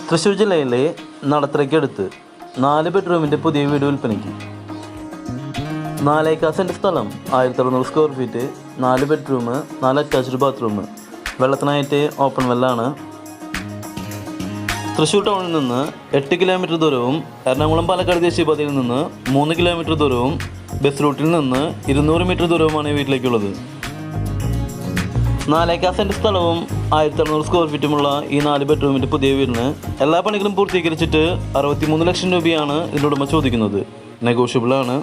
തൃശ്ശൂർ ജില്ലയിലെ നടത്തറയ്ക്കടുത്ത് 4 ബെഡ്റൂമിൻ്റെ പുതിയ വീട് വിൽപ്പനയ്ക്ക്. 4 ഏക്കർ സെൻറ്റ് സ്ഥലം, 1600 square feet, 4 bedroom, 4 attached bathroom, വെള്ളത്തിനായിട്ട് ഓപ്പൺ വെല്ലാണ്. തൃശ്ശൂർ ടൗണിൽ നിന്ന് 8 കിലോമീറ്റർ ദൂരവും എറണാകുളം പാലക്കാട് ദേശീയപാതയിൽ നിന്ന് 3 കിലോമീറ്റർ ദൂരവും ബസ് റൂട്ടിൽ നിന്ന് 200 മീറ്റർ ദൂരവുമാണ് വീട്ടിലേക്കുള്ളത്. 4 ഏക്കർ സെൻറ്റ് സ്ഥലവും 1600 സ്ക്വയർ ഫീറ്റുമുള്ള ഈ 4 ബെഡ്റൂമിൻ്റെ പുതിയ വീടിന് എല്ലാ പണികളും പൂർത്തീകരിച്ചിട്ട് 63 ലക്ഷം രൂപയാണ് ഇതിൻ്റെ ഉടമ ചോദിക്കുന്നത്. നെഗോഷ്യബിളാണ്.